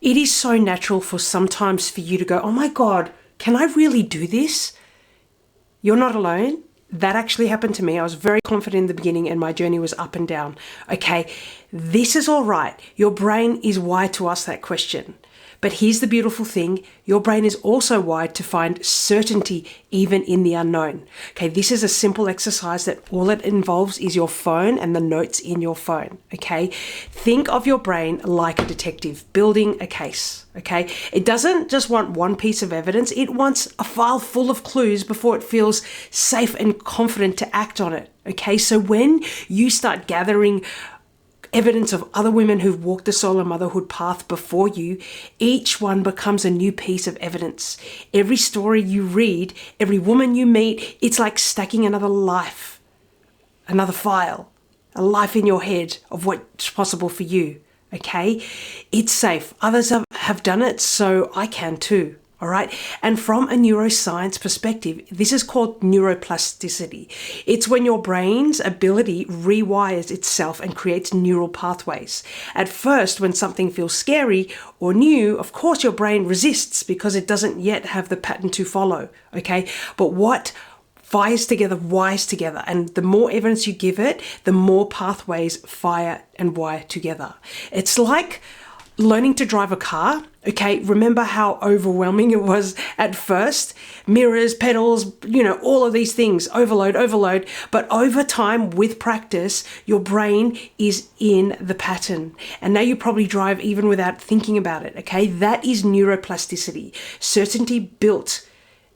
It is so natural for sometimes for you to go, oh my God, can I really do this? You're not alone. That actually happened to me. I was very confident in the beginning and my journey was up and down. Okay, this is all right. Your brain is wired to ask that question. But here's the beautiful thing. Your brain is also wired to find certainty even in the unknown. Okay, this is a simple exercise that all it involves is your phone and the notes in your phone. Okay, think of your brain like a detective building a case. Okay, it doesn't just want one piece of evidence. It wants a file full of clues before it feels safe and confident to act on it. Okay, so when you start gathering evidence of other women who've walked the solo motherhood path before you, each one becomes a new piece of evidence. Every story you read, every woman you meet, it's like stacking another life, another file, a life in your head of what's possible for you. Okay? It's safe. Others have done it, so I can too. All right. And from a neuroscience perspective, this is called neuroplasticity. It's when your brain's ability rewires itself and creates neural pathways. At first, when something feels scary or new, of course, your brain resists because it doesn't yet have the pattern to follow. Okay. But what fires together, wires together. And the more evidence you give it, the more pathways fire and wire together. It's like learning to drive a car. Okay, remember how overwhelming it was at first? Mirrors, pedals, all of these things, overload. But over time, with practice, your brain is in the pattern. And now you probably drive even without thinking about it. Okay, that is neuroplasticity. Certainty built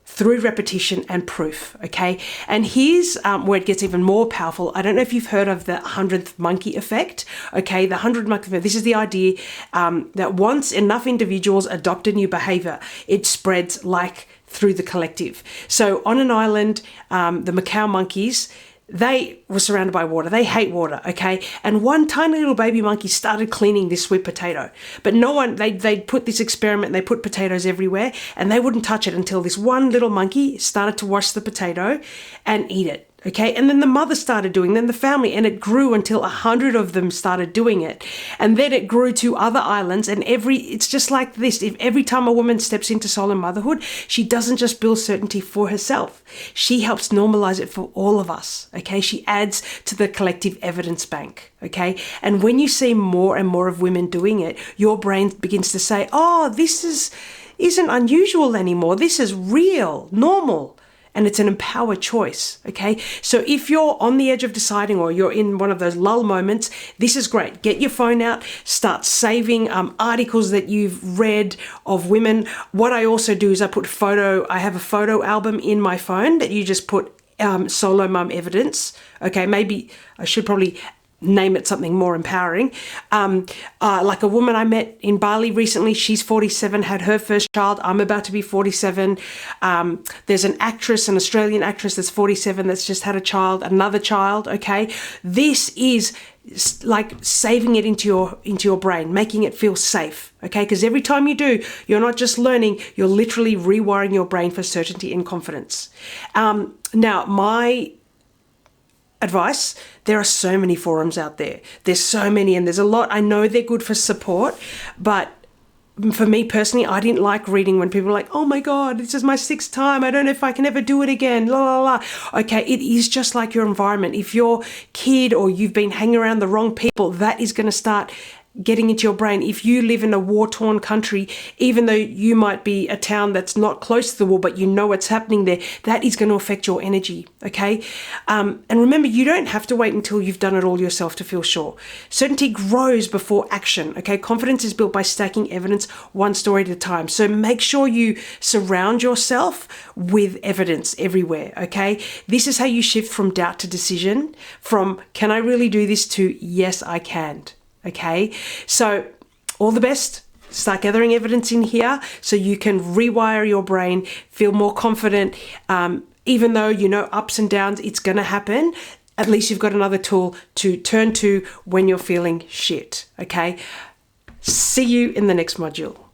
through repetition and proof, okay? And here's where it gets even more powerful. I don't know if you've heard of the 100th monkey effect, okay? The 100th monkey effect, this is the idea that once enough individuals adopt a new behavior, it spreads like through the collective. So on an island, the Macau monkeys, they were surrounded by water. They hate water, okay? And one tiny little baby monkey started cleaning this sweet potato. But no one, they'd put this experiment, they put potatoes everywhere, and they wouldn't touch it until this one little monkey started to wash the potato and eat it. Okay, and then the mother started doing, then the family, and it grew until 100 of them started doing it. And then it grew to other islands, and it's just like this. If every time a woman steps into solo motherhood, she doesn't just build certainty for herself. She helps normalize it for all of us. Okay, she adds to the collective evidence bank. Okay, and when you see more and more of women doing it, your brain begins to say, oh, this isn't unusual anymore. This is real, normal. And it's an empowered choice, okay? So if you're on the edge of deciding or you're in one of those lull moments, this is great. Get your phone out, start saving articles that you've read of women. What I also do is I have a photo album in my phone that you just put solo mum evidence. Okay, maybe I should probably name it something more empowering. Like a woman I met in Bali recently, she's 47, had her first child. I'm about to be 47. There's an Australian actress that's 47 that's just had another child, okay? This is like saving it into your brain, making it feel safe, okay? Because every time you do, you're not just learning, you're literally rewiring your brain for certainty and confidence. Now, my advice, there are so many forums out there. There's so many, and there's a lot. I know they're good for support, but for me personally, I didn't like reading when people are like, oh my God, this is my 6th time. I don't know if I can ever do it again, la, la, la. Okay, it is just like your environment. If your kid or you've been hanging around the wrong people, that is going to start getting into your brain. If you live in a war-torn country, even though you might be a town that's not close to the war, but you know what's happening there, that is going to affect your energy, okay? And remember, you don't have to wait until you've done it all yourself to feel sure. Certainty grows before action, okay? Confidence is built by stacking evidence one story at a time. So make sure you surround yourself with evidence everywhere, okay? This is how you shift from doubt to decision, from can I really do this to yes, I can. Okay, so all the best. Start gathering evidence in here so you can rewire your brain, feel more confident. Even though ups and downs, it's going to happen. At least you've got another tool to turn to when you're feeling shit. Okay, see you in the next module.